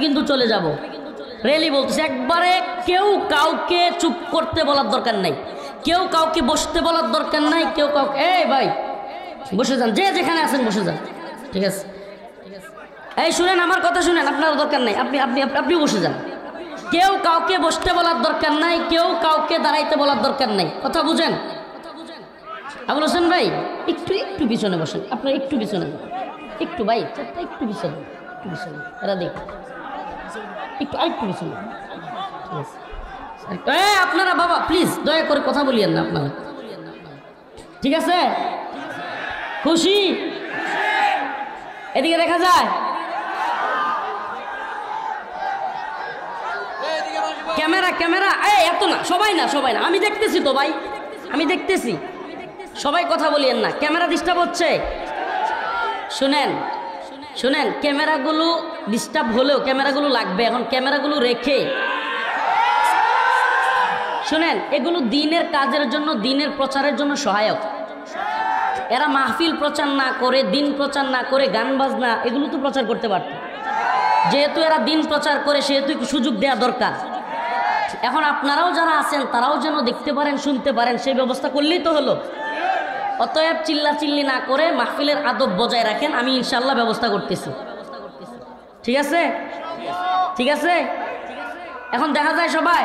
কিন্তু চলে যাব। রেলি বলতেছে, একবারে কেউ কাউকে চুপ করতে বলার দরকার নাই, কেউ কাউকে বসতে বলার দরকার নাই, কেউ কাউকে এই ভাই বসে যান, যে যেখানে আছেন বসে যান, ঠিক আছে? এই শুনেন, আমার কথা শুনেন, আপনার দরকার নাই, আপনি আপনি আপনি বসে যান। কেউ কাউকে বসতে বলার দরকার নাই, কেউ কাউকে দাঁড়াইতে বলার দরকার নাই, কথা বুঝেন? আবুল হোসেন ভাই একটু একটু পিছনে বসেন, আপনার একটু পিছনে একটু, ভাই একটু পিছনে, একটু পিছনে, এরা দেখ একটু আরেকটু পিছনে, ঠিক আছে? আপনারা বাবা প্লিজ দয়া করে কথা বলিয়েন না আপনারা, ঠিক আছে? খুশি? এদিকে দেখা যায়, ক্যামেরা ক্যামেরা, এত না, সবাই না, সবাই না, আমি দেখতেছি তো ভাই, আমি দেখতেছি, সবাই কথা বলিয়েন না, ক্যামেরা ডিস্টার্ব হচ্ছে। শুনেন শুনেন, ক্যামেরাগুলো ডিস্টার্ব হলেও ক্যামেরাগুলো লাগবে, এখন ক্যামেরাগুলো রেখে শুনেন, এগুলো দিনের কাজের জন্য, দিনের প্রচারের জন্য সহায়ক। এরা মাহফিল প্রচার না করে, দিন প্রচার না করে, গান বাজনা এগুলো তো প্রচার করতে পারত। যেহেতু এরা দিন প্রচার করে, সেহেতু সুযোগ দেওয়া দরকার। এখন আপনারাও যারা আছেন তারাও যেন দেখতে পারেন, শুনতে পারেন, সেই ব্যবস্থা করলেই তো হলো। অতএব চিল্লা চিল্লি না করে মাহফিলের আদব বজায় রাখেন, আমি ইনশাল্লাহ ব্যবস্থা করতেছি, ঠিক আছে? ঠিক আছে, এখন দেখা যায় সবাই,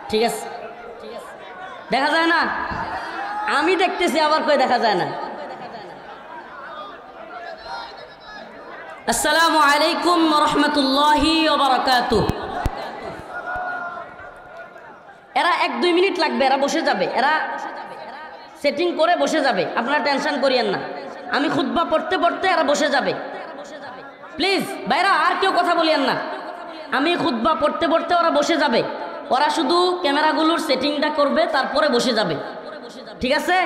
ঠিক আছে? দেখা যায় না? আমি দেখতেছি, আবার কই দেখা যায় না? আসসালামু আলাইকুম ওয়া রাহমাতুল্লাহি ওয়া বারাকাতুহু। এরা 1-2 মিনিট লাগবে, এরা বসে যাবে, এরা সেটিং করে বসে যাবে, আপনারা টেনশন করিয়েন না। আমি খুতবা পড়তে পড়তে এরা বসে যাবে, প্লিজ ভাইরা, আর কেউ কথা বলিয়েন না। আমি খুতবা পড়তে পড়তে ওরা বসে যাবে, ওরা শুধু ক্যামেরাগুলোর সেটিংটা করবে, তারপরে বসে যাবে, ঠিক আছে?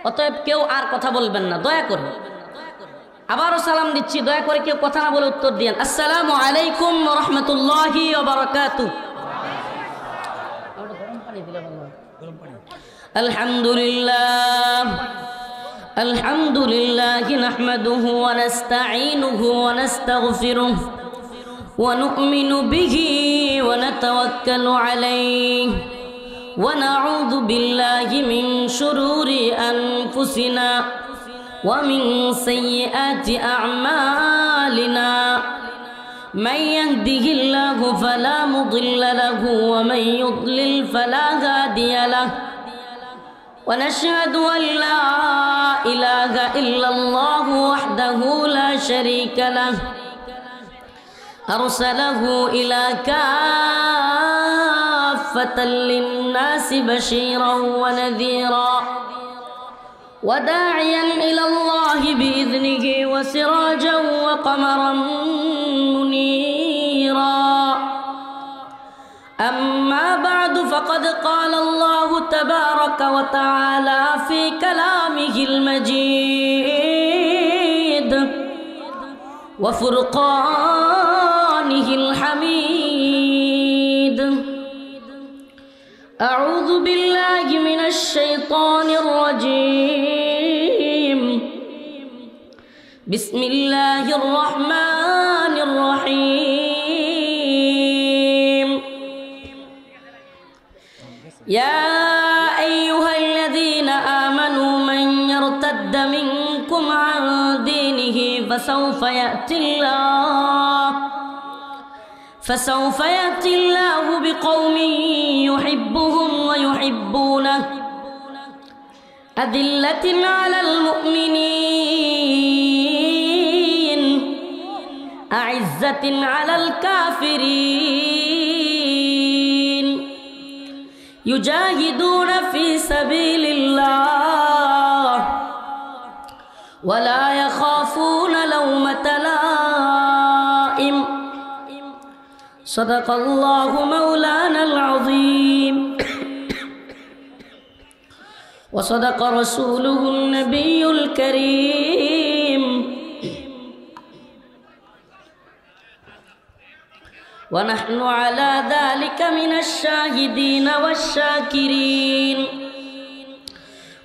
অতএব কেউ আর কথা বলবেন না দয়া করে। আবারও সালাম দিচ্ছি, দয়া করে কেউ কথা না বলে উত্তর দিয়েন। আসসালামু আলাইকুম ওয়া রাহমাতুল্লাহি ওয়া বারাকাতুহু। আলহামদুলিল্লাহ আলহামদুলিল্লাহ নাহমাদুহু ওয়া নাস্তাঈনুহু ওয়া নাস্তাগফিরুহু ওয়া নু'মিনু বিহি ওয়া নাতাওয়াক্কালু আলাইহি ওয়া নাউযু বিল্লাহি মিন শুরুরি আনফুসিনা ওয়া মিন সাইয়্যাতি আ'মালিনা। من يهده الله فلا مضل له ومن يضلل فلا هادي له ونشهد أن لا إله إلا الله وحده لا شريك له أرسله إلى كافة للناس بشيرا ونذيرا وداعيا إلى الله بإذنه وسراجا وقمرا منيرا. أما بعد فقد قال الله تبارك وتعالى في كلامه المجيد وفرقانه الحميد. أعوذ بالله من الشيطان الرجيم. بسم الله الرحمن الرحيم. يا أيها الذين آمنوا من يرتد منكم عن دينه فسوف يأتي الله بقوم يحبهم ويحبونه أذلة على المؤمنين أعزة على الكافرين يجاهدون في سبيل الله ولا يخافون لومة لائم. صدق الله مولانا العظيم وصدق رسوله النبي الكريم ونحن على ذلك من الشاهدين والشاكرين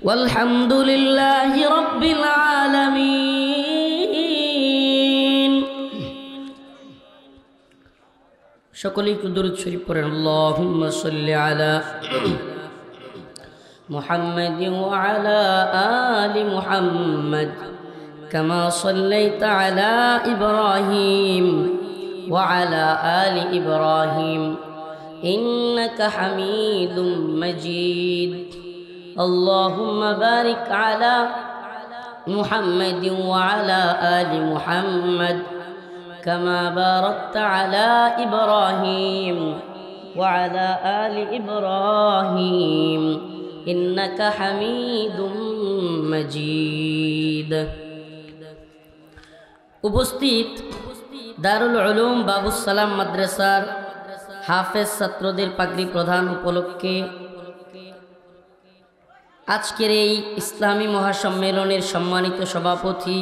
والحمد لله رب العالمين. সকলেই একটু দরুদ শরীফ পড়েন। আল্লাহুম্মা সাল্লি আলা মুহাম্মাদিন ওয়া আলা আলি মুহাম্মাদ কামা সাল্লাইতা আলা ইব্রাহিম ওয়া আলা আলি ইব্রাহিম ইন্নাকা হামিদুম মাজিদ। আল্লাহুম্মা বারিক আলা মুহাম্মাদিন ওয়া আলা আলি মুহাম্মাদ كما باركت على إبراهيم وعلى آل إبراهيم إنك حميد مجيد। উপস্থিত দারুল উলুম বাবুস সালাম মাদ্রাসার হাফেজ ছাত্রদের পাগড়ি প্রদান উপলক্ষে আজকের এই ইসলামী মহাসম্মেলনের সম্মানিত সভাপতি,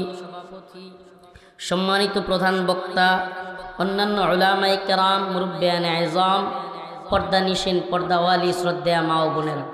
সম্মানিত প্রধান বক্তা, অন্যান্য উলামায়ে কেরাম, মুরব্বিয়ানে আযম, পর্দানিশীন, পর্দাওয়ালি, শ্রদ্ধেয়া মা ও বোনেরা,